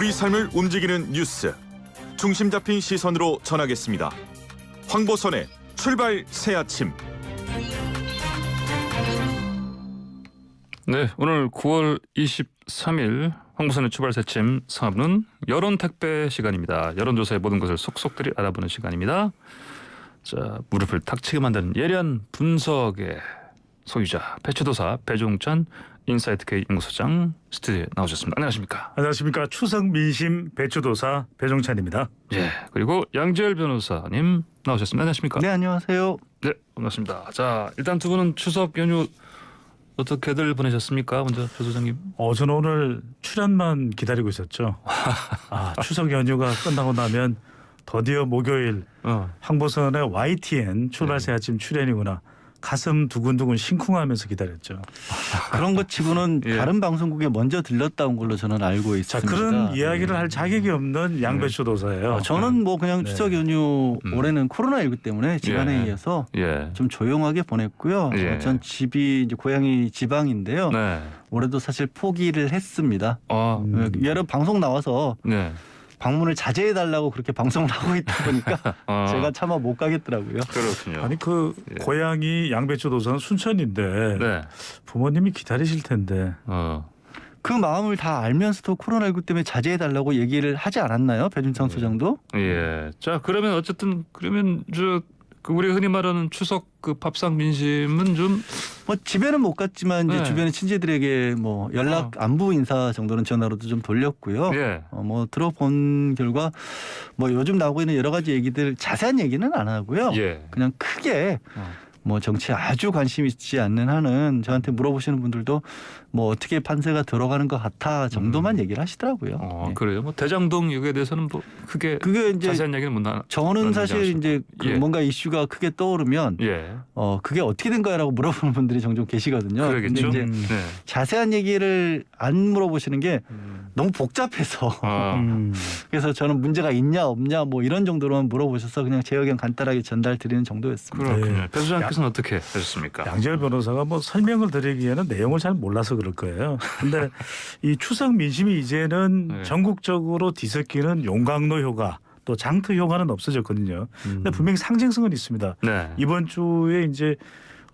우리 삶을 움직이는 뉴스, 중심 잡힌 시선으로 전하겠습니다. 황보선의 출발 새아침. 네, 오늘 9월 23일 황보선의 출발 새아침 3부는 여론택배 시간입니다. 여론조사의 모든 것을 속속들이 알아보는 시간입니다. 자, 무릎을 탁 치게 만드는 예리한 분석의 소유자 배추도사 배종찬 인사이트K 연구소장 스튜디오에 나오셨습니다. 안녕하십니까? 안녕하십니까. 추석 민심 배추도사 배종찬입니다. 예, 그리고 양지열 변호사님 나오셨습니다. 안녕하십니까? 네, 안녕하세요. 네, 반갑습니다. 자, 일단 두 분은 추석 연휴 어떻게들 보내셨습니까? 먼저 배 소장님. 저는 오늘 출연만 기다리고 있었죠. 추석 연휴가 끝나고 나면 드디어 목요일 황보선의 YTN 출발새 아침 출연이구나. 가슴 두근두근 심쿵하면서 기다렸죠. 그런 것 치고는 예. 다른 방송국에 먼저 들렀다 온 걸로 저는 알고 자, 있습니다. 그런 이야기를 할 자격이 없는 양배추도사예요. 저는 뭐 그냥 네. 추석 연휴 올해는 코로나19 때문에 집안에 예. 의해서 예. 좀 조용하게 보냈고요. 예. 전 집이 이제 고향이 지방인데요. 네. 올해도 사실 포기를 했습니다. 여러 방송 나와서 네. 방문을 자제해 달라고 그렇게 방송을 하고 있다 보니까 제가 차마 못 가겠더라고요. 그렇군요. 아니 예. 고향이 양배추도사는 순천인데 네. 부모님이 기다리실 텐데. 그 마음을 다 알면서도 코로나19 때문에 자제해 달라고 얘기를 하지 않았나요? 배준창 소장도? 예. 자, 그러면 어쨌든 그러면 그 우리 흔히 말하는 추석 그 밥상 민심은 좀 뭐 집에는 못 갔지만 이제 네. 주변의 친지들에게 뭐 연락 안부 인사 정도는 전화로도 좀 돌렸고요. 예. 뭐 들어본 결과 뭐 요즘 나오고 있는 여러 가지 얘기들 자세한 얘기는 안 하고요. 예. 그냥 크게 뭐 정치에 아주 관심 있지 않는 한은 저한테 물어보시는 분들도 뭐 어떻게 판세가 들어가는 것 같아 정도만 얘기를 하시더라고요. 예. 그래요. 뭐 대장동 여기에 대해서는 뭐 크게 그게 이제 자세한 얘기는 못 나. 저는 사실 이제 그 예. 뭔가 이슈가 크게 떠오르면 예. 그게 어떻게 된 거야라고 물어보는 분들이 종종 계시거든요. 그러겠죠. 근데 이제 네. 자세한 얘기를 안 물어보시는 게 너무 복잡해서 그래서 저는 문제가 있냐 없냐 뭐 이런 정도로만 물어보셔서 그냥 제 의견 간단하게 전달 드리는 정도였습니다. 그렇군요. 네. 배 소장님께서는 어떻게 하셨습니까? 양지열 변호사가 뭐 설명을 드리기에는 내용을 잘 몰라서 그럴 거예요. 근데 이 추석 민심이 이제는 네. 전국적으로 뒤섞이는 용광로 효과 또 장터 효과는 없어졌거든요. 근데 분명히 상징성은 있습니다. 네. 이번 주에 이제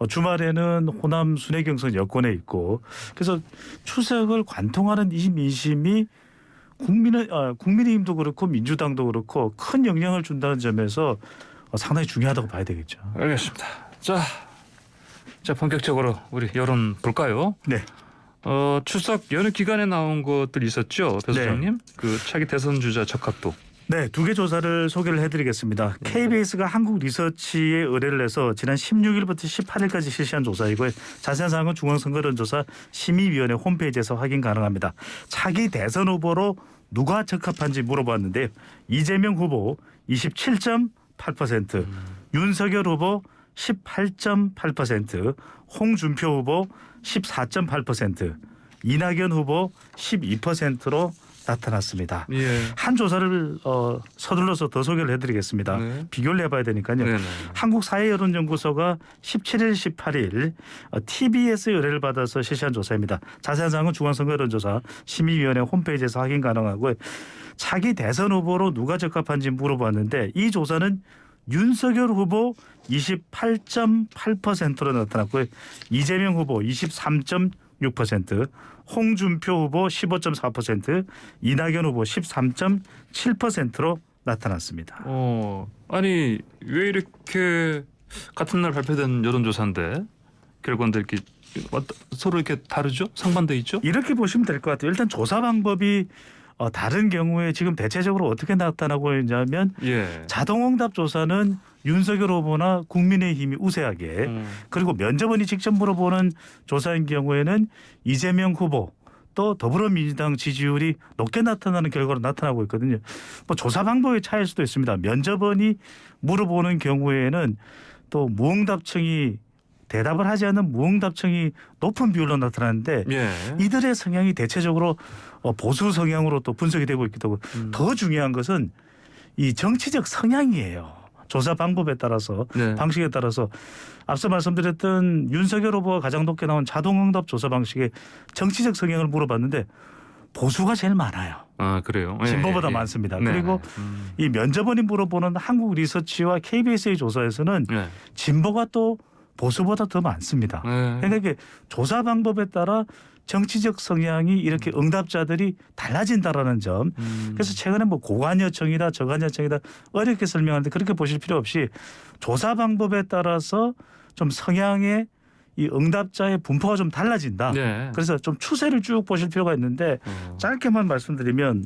주말에는 호남 순회 경선 여권에 있고 그래서 추석을 관통하는 이 민심이 국민의힘도 그렇고 민주당도 그렇고 큰 영향을 준다는 점에서 상당히 중요하다고 봐야 되겠죠. 알겠습니다. 자 본격적으로 우리 여론 볼까요? 네. 추석 연휴 기간에 나온 것들 있었죠, 배 소장님? 그 차기 대선 주자 적합도. 네, 두 개 조사를 소개를 해드리겠습니다. KBS가 한국 리서치에 의뢰를 해서 지난 16일부터 18일까지 실시한 조사이고요. 자세한 사항은 중앙선거론조사 심의위원회 홈페이지에서 확인 가능합니다. 차기 대선 후보로 누가 적합한지 물어봤는데요. 이재명 후보 27.8%, 윤석열 후보 18.8%, 홍준표 후보 14.8%, 이낙연 후보 12%로 나타났습니다. 예. 한 조사를 서둘러서 더 소개를 해드리겠습니다. 네. 비교를 해봐야 되니까요. 네네. 한국사회여론연구소가 17일, 18일 TBS 의뢰를 받아서 실시한 조사입니다. 자세한 사항은 중앙선거여론조사 심의위원회 홈페이지에서 확인 가능하고요. 차기 대선 후보로 누가 적합한지 물어봤는데 이 조사는 윤석열 후보 28.8%로 나타났고요. 이재명 후보 23.6%, 홍준표 후보 15.4%, 이낙연 후보 13.7%로 나타났습니다. 아니 왜 이렇게 같은 날 발표된 여론조사인데 결과들 이렇게 서로 이렇게 다르죠? 상반돼 있죠? 이렇게 보시면 될 것 같아요. 일단 조사 방법이 다른 경우에 지금 대체적으로 어떻게 나타나고 있냐면 예. 자동응답 조사는 윤석열 후보나 국민의힘이 우세하게 그리고 면접원이 직접 물어보는 조사인 경우에는 이재명 후보 또 더불어민주당 지지율이 높게 나타나는 결과로 나타나고 있거든요. 뭐 조사 방법의 차이일 수도 있습니다. 면접원이 물어보는 경우에는 또 무응답층이 대답을 하지 않는 무응답층이 높은 비율로 나타나는데 예. 이들의 성향이 대체적으로 보수 성향으로 또 분석이 되고 있기도 하고 더 중요한 것은 이 정치적 성향이에요. 조사 방법에 따라서 네. 방식에 따라서 앞서 말씀드렸던 윤석열 후보가 가장 높게 나온 자동응답 조사 방식의 정치적 성향을 물어봤는데 보수가 제일 많아요. 아 그래요. 진보보다 예, 예. 많습니다. 네. 그리고 이 면접원이 물어보는 한국 리서치와 KBS의 조사에서는 네. 진보가 또 보수보다 더 많습니다. 네. 그러니까 이게 조사 방법에 따라 정치적 성향이 이렇게 응답자들이 달라진다라는 점. 그래서 최근에 뭐 고관여청이다 저관여청이다 어렵게 설명하는데 그렇게 보실 필요 없이 조사 방법에 따라서 좀 성향의 이 응답자의 분포가 좀 달라진다. 네. 그래서 좀 추세를 쭉 보실 필요가 있는데 짧게만 말씀드리면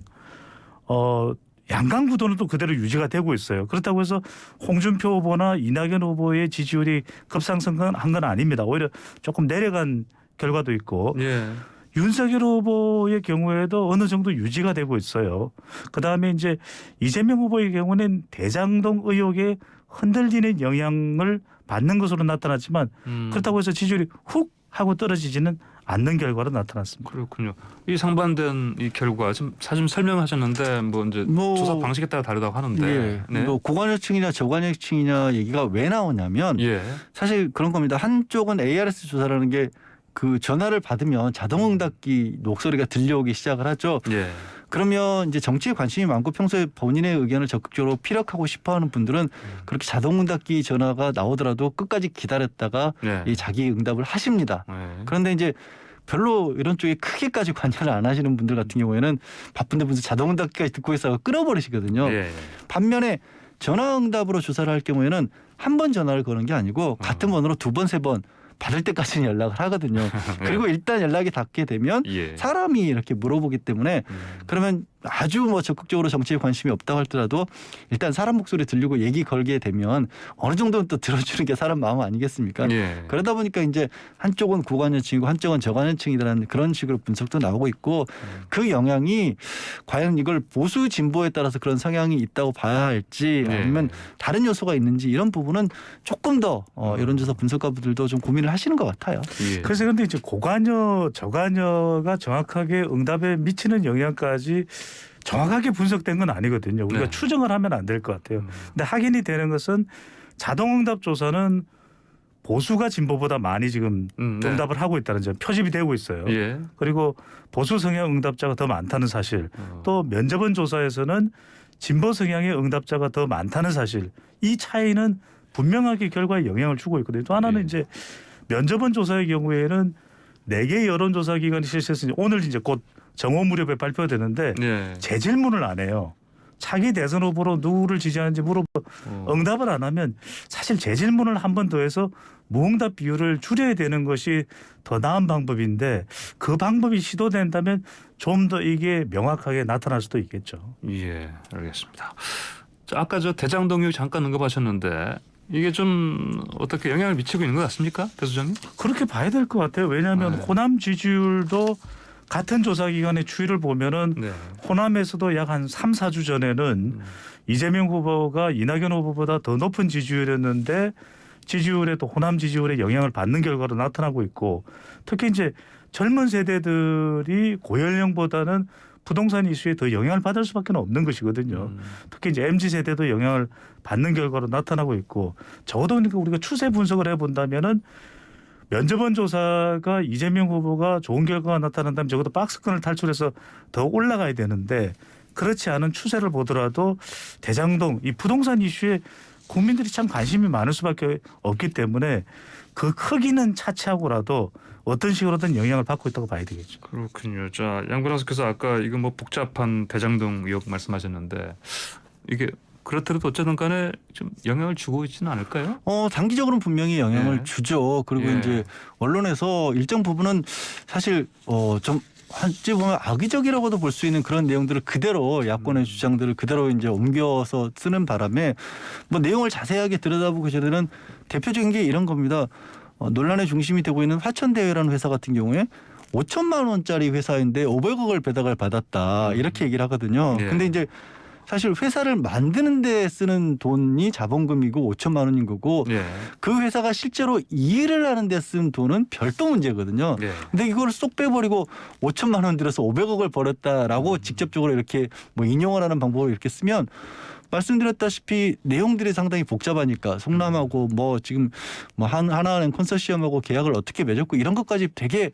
양강 구도는 또 그대로 유지가 되고 있어요. 그렇다고 해서 홍준표 후보나 이낙연 후보의 지지율이 급상승한 건 아닙니다. 오히려 조금 내려간 결과도 있고 예. 윤석열 후보의 경우에도 어느 정도 유지가 되고 있어요. 그다음에 이제 이재명 후보의 경우는 대장동 의혹에 흔들리는 영향을 받는 것으로 나타났지만 그렇다고 해서 지지율이 훅 하고 떨어지지는 않는 결과로 나타났습니다. 그렇군요. 이 상반된 이 결과 지금 사실 설명하셨는데 뭐 이제 조사 방식에 따라 다르다고 하는데 예. 네. 뭐 고관여층이냐 저관여층이냐 얘기가 왜 나오냐면 예. 사실 그런 겁니다. 한쪽은 ARS 조사라는 게 그 전화를 받으면 자동응답기 목소리가 들려오기 시작을 하죠. 예. 그러면 이제 정치에 관심이 많고 평소에 본인의 의견을 적극적으로 피력하고 싶어하는 분들은 그렇게 자동응답기 전화가 나오더라도 끝까지 기다렸다가 네. 이 자기 응답을 하십니다. 네. 그런데 이제 별로 이런 쪽에 크게까지 관여를 안 하시는 분들 같은 경우에는 바쁜데 무슨 자동응답기까지 듣고 있어가 끊어버리시거든요. 예. 반면에 전화응답으로 조사를 할 경우에는 한 번 전화를 거는 게 아니고 같은 번호로 두 번, 세 번 받을 때까지는 연락을 하거든요. 그리고 일단 연락이 닿게 되면 예. 사람이 이렇게 물어보기 때문에 그러면 아주 뭐 적극적으로 정치에 관심이 없다고 할지라도 일단 사람 목소리 들리고 얘기 걸게 되면 어느 정도는 또 들어주는 게 사람 마음 아니겠습니까? 예. 그러다 보니까 이제 한쪽은 고관여층이고 한쪽은 저관여층이라는 그런 식으로 분석도 나오고 있고 그 영향이 과연 이걸 보수 진보에 따라서 그런 성향이 있다고 봐야 할지 아니면 다른 요소가 있는지 이런 부분은 조금 더 여론조사 분석가분들도 좀 고민을 하시는 것 같아요. 예. 그래서 근데 이제 고관여, 저관여가 정확하게 응답에 미치는 영향까지 정확하게 분석된 건 아니거든요. 우리가 네. 추정을 하면 안 될 것 같아요. 근데 확인이 되는 것은 자동응답 조사는 보수가 진보보다 많이 지금 네. 응답을 하고 있다는 점 표집이 되고 있어요. 예. 그리고 보수 성향 응답자가 더 많다는 사실, 또 면접원 조사에서는 진보 성향의 응답자가 더 많다는 사실, 이 차이는 분명하게 결과에 영향을 주고 있거든요. 또 하나는 예. 이제 면접원 조사의 경우에는 4개 여론조사 기관이 실시했으니 오늘 이제 곧 정오 무렵에 발표가 되는데 예. 재질문을 안 해요. 차기 대선 후보로 누구를 지지하는지 응답을 안 하면 사실 재질문을 한 번 더 해서 무응답 비율을 줄여야 되는 것이 더 나은 방법인데 그 방법이 시도된다면 좀 더 이게 명확하게 나타날 수도 있겠죠. 예, 알겠습니다. 자, 아까 저 대장동 의혹 잠깐 언급하셨는데 이게 좀 어떻게 영향을 미치고 있는 것 같습니까, 배 소장님? 그렇게 봐야 될 것 같아요. 왜냐하면 호남 지지율도 같은 조사기관의 추이를 보면은 네. 호남에서도 약 한 3, 4주 전에는 이재명 후보가 이낙연 후보보다 더 높은 지지율이었는데 지지율에 또 호남 지지율에 영향을 받는 결과로 나타나고 있고 특히 이제 젊은 세대들이 고연령보다는 부동산 이슈에 더 영향을 받을 수밖에 없는 것이거든요. 특히 이제 MZ 세대도 영향을 받는 결과로 나타나고 있고 적어도 그러니까 우리가 추세 분석을 해본다면은 면접원 조사가 이재명 후보가 좋은 결과가 나타난다면 적어도 박스권을 탈출해서 더 올라가야 되는데 그렇지 않은 추세를 보더라도 대장동 이 부동산 이슈에 국민들이 참 관심이 많을 수밖에 없기 때문에 그 크기는 차치하고라도 어떤 식으로든 영향을 받고 있다고 봐야 되겠죠. 그렇군요. 자, 양 변호사께서 아까 이거 뭐 복잡한 대장동 의혹 말씀하셨는데 이게 그렇더라도 어쨌든 간에 좀 영향을 주고 있지는 않을까요? 단기적으로는 분명히 영향을 예. 주죠. 그리고 예. 이제 언론에서 일정 부분은 사실 좀 어찌 보면 악의적이라고도 볼 수 있는 그런 내용들을 그대로 야권의 주장들을 그대로 이제 옮겨서 쓰는 바람에 뭐 내용을 자세하게 들여다보기 전에는 대표적인 게 이런 겁니다. 논란의 중심이 되고 있는 화천대유라는 회사 같은 경우에 5천만 원짜리 회사인데 500억을 배당을 받았다 이렇게 얘기를 하거든요. 예. 근데 이제 사실 회사를 만드는 데 쓰는 돈이 자본금이고 5천만 원인 거고 예. 그 회사가 실제로 일을 하는 데 쓴 돈은 별도 문제거든요. 예. 근데 이걸 쏙 빼버리고 5천만 원 들여서 500억을 벌였다라고 직접적으로 이렇게 뭐 인용을 하는 방법을 이렇게 쓰면 말씀드렸다시피 내용들이 상당히 복잡하니까 성남하고 뭐 지금 뭐 하나은행 컨소시엄하고 계약을 어떻게 맺었고 이런 것까지 되게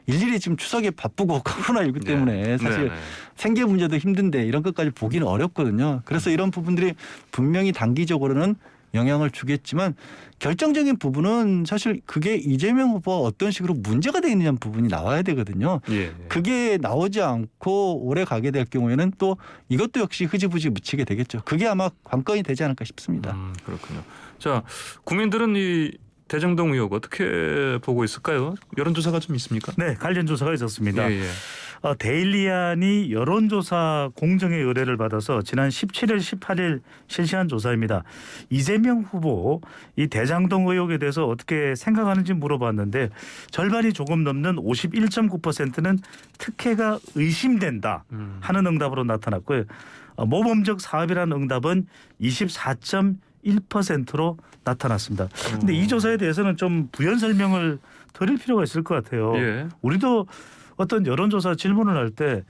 일일이 지금 추석에 바쁘고 코로나19 때문에 사실 생계 문제도 힘든데 이런 것까지 보기는 어렵거든요. 그래서 이런 부분들이 분명히 단기적으로는 영향을 주겠지만 결정적인 부분은 사실 그게 이재명 후보가 어떤 식으로 문제가 되어 있느냐는 부분이 나와야 되거든요. 예. 그게 나오지 않고 오래 가게 될 경우에는 또 이것도 역시 흐지부지 묻히게 되겠죠. 그게 아마 관건이 되지 않을까 싶습니다. 그렇군요. 자, 국민들은 이 대장동 의혹 어떻게 보고 있을까요? 여론조사가 좀 있습니까? 네, 관련 조사가 있었습니다. 예. 데일리안이 여론조사 공정의 의뢰를 받아서 지난 17일, 18일 실시한 조사입니다. 이재명 후보 이 대장동 의혹에 대해서 어떻게 생각하는지 물어봤는데 절반이 조금 넘는 51.9%는 특혜가 의심된다 하는 응답으로 나타났고요. 모범적 사업이라는 응답은 24.1%로 나타났습니다. 그런데 이 조사에 대해서는 좀 부연 설명을 드릴 필요가 있을 것 같아요. 예. 우리도 어떤 여론조사 질문을 할 때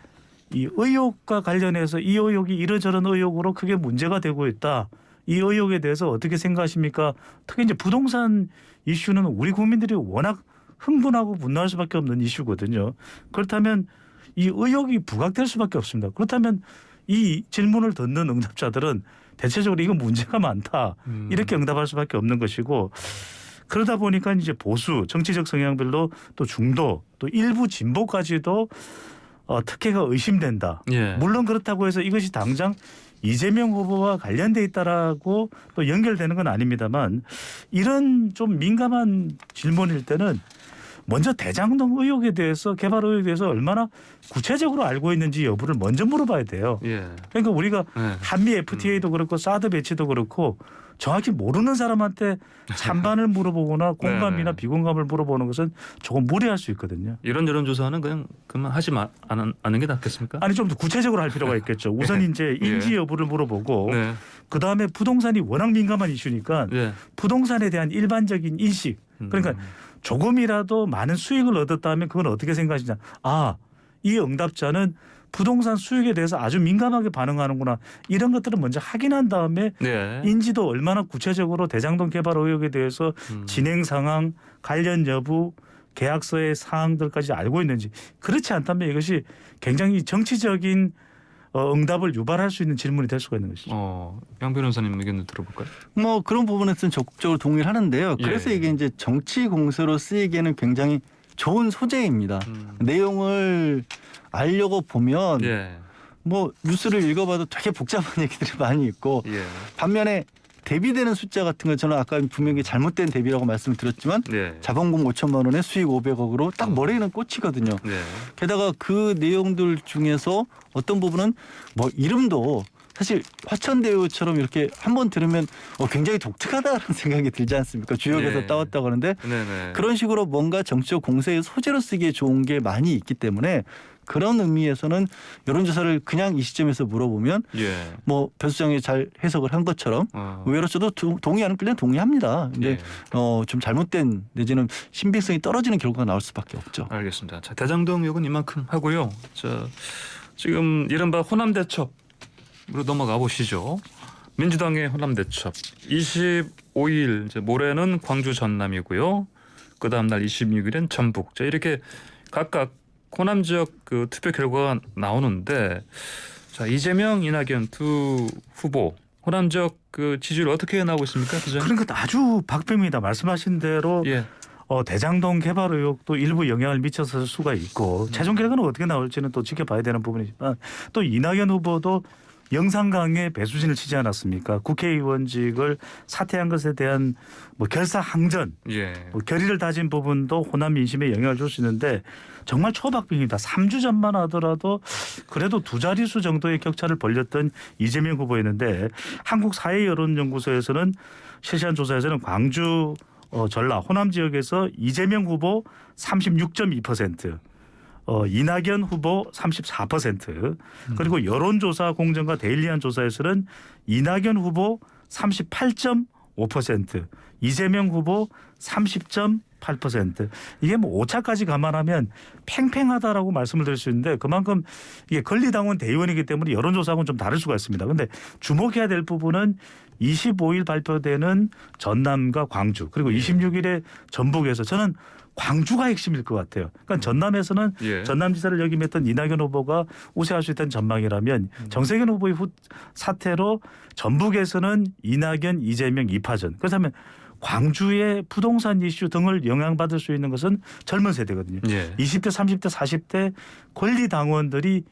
이 의혹과 관련해서 이 의혹이 이러저런 의혹으로 크게 문제가 되고 있다. 이 의혹에 대해서 어떻게 생각하십니까? 특히 이제 부동산 이슈는 우리 국민들이 워낙 흥분하고 분노할 수밖에 없는 이슈거든요. 그렇다면 이 의혹이 부각될 수밖에 없습니다. 그렇다면 이 질문을 듣는 응답자들은 대체적으로 이건 문제가 많다. 이렇게 응답할 수밖에 없는 것이고 그러다 보니까 이제 보수, 정치적 성향별로 또 중도, 또 일부 진보까지도 특혜가 의심된다. 예. 물론 그렇다고 해서 이것이 당장 이재명 후보와 관련돼 있다라고 또 연결되는 건 아닙니다만 이런 좀 민감한 질문일 때는 먼저 대장동 의혹에 대해서 개발 의혹에 대해서 얼마나 구체적으로 알고 있는지 여부를 먼저 물어봐야 돼요. 예. 그러니까 우리가 네. 한미 FTA도 그렇고 사드 배치도 그렇고 정확히 모르는 사람한테 찬반을 물어보거나 공감이나 네. 비공감을 물어보는 것은 조금 무리할 수 있거든요. 이런 여론조사는 그냥 그만 하지 않는 게 낫겠습니까? 아니 좀 더 구체적으로 할 필요가 있겠죠. 우선 이제 인지 여부를 물어보고 네. 그다음에 부동산이 워낙 민감한 이슈니까 네. 부동산에 대한 일반적인 인식 그러니까 조금이라도 많은 수익을 얻었다면 그건 어떻게 생각하시냐. 아, 이 응답자는 부동산 수익에 대해서 아주 민감하게 반응하는구나. 이런 것들을 먼저 확인한 다음에 네. 인지도 얼마나 구체적으로 대장동 개발 의혹에 대해서 진행 상황, 관련 여부, 계약서의 사항들까지 알고 있는지 그렇지 않다면 이것이 굉장히 정치적인 응답을 유발할 수 있는 질문이 될 수가 있는 것이죠. 양 변호사님 의견을 들어볼까요? 뭐 그런 부분에서는 적극적으로 동의를 하는데요. 그래서 예. 이게 이제 정치 공세로 쓰이기에는 굉장히 좋은 소재입니다. 내용을 알려고 보면 예. 뭐 뉴스를 읽어봐도 되게 복잡한 얘기들이 많이 있고 예. 반면에 대비되는 숫자 같은 거 저는 아까 분명히 잘못된 대비라고 말씀을 드렸지만 네. 자본금 5천만 원에 수익 500억으로 딱 머리에는 꽂히거든요. 네. 게다가 그 내용들 중에서 어떤 부분은 뭐 이름도 사실 화천대유처럼 이렇게 한번 들으면 굉장히 독특하다는 생각이 들지 않습니까? 주역에서 네. 따왔다고 하는데 네네. 그런 식으로 뭔가 정치적 공세의 소재로 쓰기에 좋은 게 많이 있기 때문에 그런 의미에서는 여론조사를 그냥 이 시점에서 물어보면 예. 뭐 배 수장이 잘 해석을 한 것처럼 의외로 저도 동의하는 끌려 동의합니다. 근데 예. 좀 잘못된 내지는 신빙성이 떨어지는 결과가 나올 수밖에 없죠. 알겠습니다. 자, 대장동 의혹은 이만큼 하고요. 자, 지금 이른바 호남대첩으로 넘어가 보시죠. 민주당의 호남대첩 25일 이제 모레는 광주 전남이고요. 그 다음 날 26일엔 전북. 자, 이렇게 각각 호남 지역 그 투표 결과가 나오는데 자, 이재명, 이낙연 두 후보 호남 지역 그 지지율 어떻게 나오고 있습니까? 부장님? 그러니까 아주 박빙입니다. 말씀하신 대로 예. 대장동 개발 의혹도 일부 영향을 미쳤을 수가 있고 최종 결과는 어떻게 나올지는 또 지켜봐야 되는 부분이지만 또 이낙연 후보도 영산강에 배수진을 치지 않았습니까? 국회의원직을 사퇴한 것에 대한 뭐 결사항전, 예. 뭐 결의를 다진 부분도 호남 민심에 영향을 줄 수 있는데 정말 초박빙입니다. 3주 전만 하더라도 그래도 두 자릿수 정도의 격차를 벌렸던 이재명 후보였는데 한국사회여론연구소에서는 실시한 조사에서는 광주, 전라, 호남 지역에서 이재명 후보 36.2%, 이낙연 후보 34%, 그리고 여론조사 공정과 데일리안 조사에서는 이낙연 후보 38.5%, 이재명 후보 30.1% 8%. 이게 뭐 오차까지 감안하면 팽팽하다라고 말씀을 드릴 수 있는데 그만큼 이게 권리당원 대의원이기 때문에 여론조사하고는 좀 다를 수가 있습니다. 그런데 주목해야 될 부분은 25일 발표되는 전남과 광주 그리고 26일에 전북에서 저는 광주가 핵심일 것 같아요. 그러니까 전남에서는 예. 전남지사를 역임했던 이낙연 후보가 우세할 수 있다는 전망이라면 정세균 후보의 사태로 전북에서는 이낙연, 이재명 2파전. 그렇다면 광주의 부동산 이슈 등을 영향받을 수 있는 것은 젊은 세대거든요. 예. 20대, 30대, 40대 권리 당원들이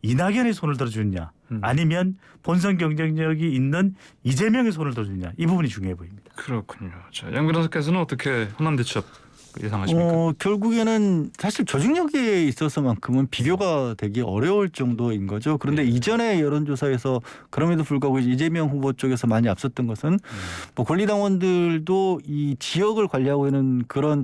이낙연의 손을 들어주느냐 아니면 본선 경쟁력이 있는 이재명의 손을 들어주느냐 이 부분이 중요해 보입니다. 그렇군요. 자, 양 변호사께서는 어떻게 호남 대첩 예상하십니까? 결국에는 사실 조직력에 있어서만큼은 비교가 되기 어려울 정도인 거죠. 그런데 이전에 여론조사에서 그럼에도 불구하고 이재명 후보 쪽에서 많이 앞섰던 것은 뭐 권리당원들도 이 지역을 관리하고 있는 그런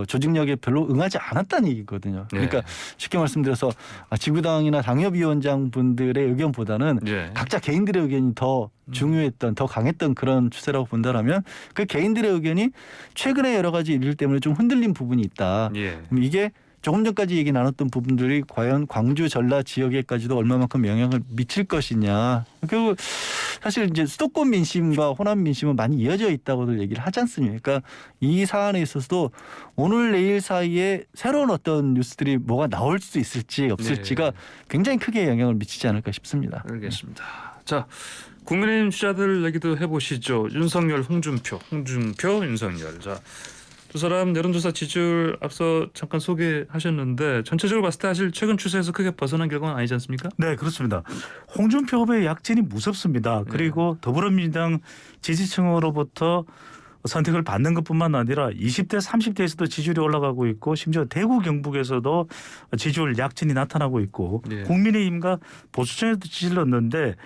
조직력에 별로 응하지 않았다는 얘기거든요. 그러니까 쉽게 말씀드려서 지구당이나 당협위원장 분들의 의견보다는 각자 개인들의 의견이 더 중요했던 더 강했던 그런 추세라고 본다라면 그 개인들의 의견이 최근에 여러 가지 일 때문에 좀 흔들린 부분이 있다. 그럼 이게 조금 전까지 얘기 나눴던 부분들이 과연 광주 전라 지역에까지도 얼마만큼 영향을 미칠 것이냐. 결국 사실 이제 수도권 민심과 호남 민심은 많이 이어져 있다고들 얘기를 하지 않습니까? 그러니까 이 사안에 있어서도 오늘 내일 사이에 새로운 어떤 뉴스들이 뭐가 나올 수 있을지 없을지가 굉장히 크게 영향을 미치지 않을까 싶습니다. 알겠습니다. 자, 국민의힘 주자들 얘기도 해보시죠. 윤석열, 홍준표, 윤석열. 자, 두 사람 여론조사 지지율 앞서 잠깐 소개하셨는데 전체적으로 봤을 때 사실 최근 추세에서 크게 벗어난 결과는 아니지 않습니까? 네, 그렇습니다. 홍준표 후보의 약진이 무섭습니다. 그리고 더불어민주당 지지층으로부터 선택을 받는 것뿐만 아니라 20대, 30대에서도 지지율이 올라가고 있고 심지어 대구, 경북에서도 지지율 약진이 나타나고 있고 국민의힘과 보수층에도 지지를 얻는데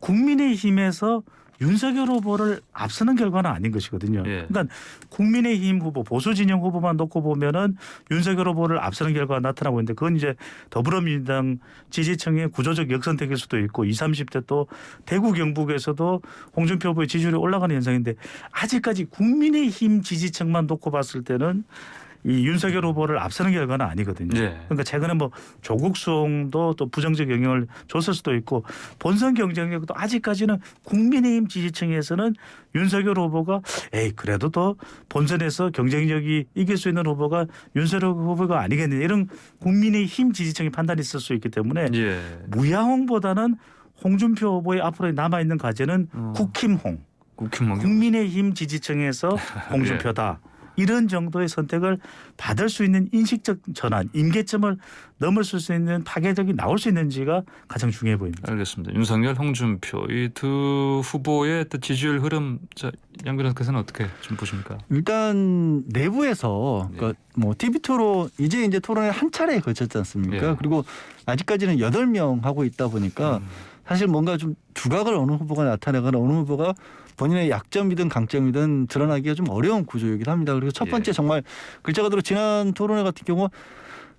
국민의힘에서 윤석열 후보를 앞서는 결과는 아닌 것이거든요. 그러니까 국민의힘 후보, 보수 진영 후보만 놓고 보면은 윤석열 후보를 앞서는 결과가 나타나고 있는데 그건 이제 더불어민주당 지지층의 구조적 역선택일 수도 있고 20, 30대 또 대구, 경북에서도 홍준표 후보의 지지율이 올라가는 현상인데 아직까지 국민의힘 지지층만 놓고 봤을 때는 이 윤석열 후보를 앞서는 결과는 아니거든요. 그러니까 최근에 뭐 조국 수홍도 또 부정적 영향을 줬을 수도 있고 본선 경쟁력도 아직까지는 국민의힘 지지층에서는 윤석열 후보가 그래도 더 본선에서 경쟁력이 이길 수 있는 후보가 윤석열 후보가 아니겠느냐 이런 국민의힘 지지층의 판단이 있을 수 있기 때문에 무야홍보다는 홍준표 후보의 앞으로 남아있는 과제는 국힘홍. 국민의힘 지지층에서 홍준표다. 이런 정도의 선택을 받을 수 있는 인식적 전환, 임계점을 넘을 수 있는 파괴적이 나올 수 있는지가 가장 중요해 보입니다. 알겠습니다. 윤석열, 홍준표 이 두 후보의 지지율 흐름, 양 변호사께서는 어떻게 좀 보십니까? 일단 내부에서 그러니까 뭐 TV 토론 이제 토론에 한 차례 거쳤지 않습니까? 그리고 아직까지는 8명 하고 있다 보니까 사실 뭔가 좀 두각을 어느 후보가 나타내거나 어느 후보가 본인의 약점이든 강점이든 드러나기가 좀 어려운 구조이기도 합니다. 그리고 첫 번째 정말 글자 그대로 지난 토론회 같은 경우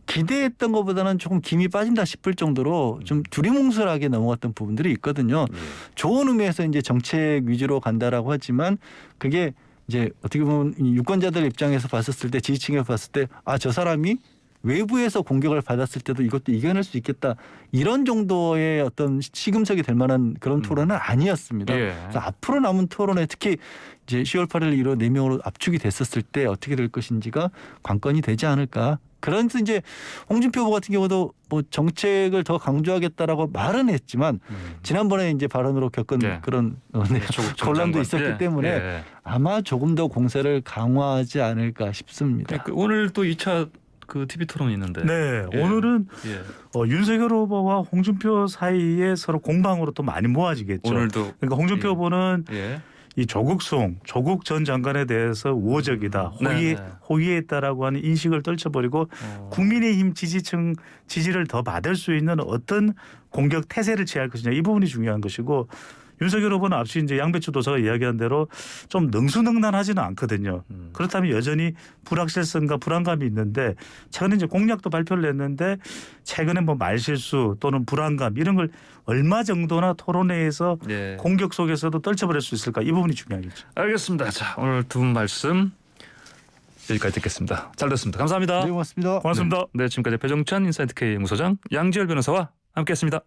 기대했던 것보다는 조금 김이 빠진다 싶을 정도로 좀 두리뭉술하게 넘어갔던 부분들이 있거든요. 좋은 의미에서 이제 정책 위주로 간다라고 하지만 그게 이제 어떻게 보면 유권자들 입장에서 봤었을 때 지지층에서 봤을 때 저 사람이 외부에서 공격을 받았을 때도 이것도 이겨낼 수 있겠다. 이런 정도의 어떤 시금석이 될 만한 그런 토론은 아니었습니다. 그래서 앞으로 남은 토론에 특히 이제 10월 8일 이후 4명으로 압축이 됐었을 때 어떻게 될 것인지가 관건이 되지 않을까. 그래서 이제 홍준표 후보 같은 경우도 뭐 정책을 더 강조하겠다라고 말은 했지만 지난번에 이제 발언으로 겪은 그런 혼란도 있었기 때문에 아마 조금 더 공세를 강화하지 않을까 싶습니다. 오늘 또 2차 그 TV 토론이 있는데. 오늘은 윤석열 후보와 홍준표 사이에 서로 공방으로 또 많이 모아지겠죠. 오늘도. 그러니까 홍준표 후보는 이 조국 전 장관에 대해서 우호적이다, 호의했다라고 하는 인식을 떨쳐버리고 국민의힘 지지층 지지를 더 받을 수 있는 어떤 공격 태세를 취할 것이냐 이 부분이 중요한 것이고. 윤석열 후보는 앞서 이제 양배추 도사가 이야기한 대로 좀 능수능란하지는 않거든요. 그렇다면 여전히 불확실성과 불안감이 있는데 최근에 이제 공약도 발표를 했는데 최근에 뭐 말실수 또는 불안감 이런 걸 얼마 정도나 토론회에서 공격 속에서도 떨쳐버릴 수 있을까 이 부분이 중요하겠죠. 알겠습니다. 자, 오늘 두 분 말씀 여기까지 듣겠습니다. 잘 됐습니다. 감사합니다. 네, 고맙습니다. 고맙습니다. 네, 지금까지 배정찬 인사이트 K 연구소장 양지열 변호사와 함께했습니다.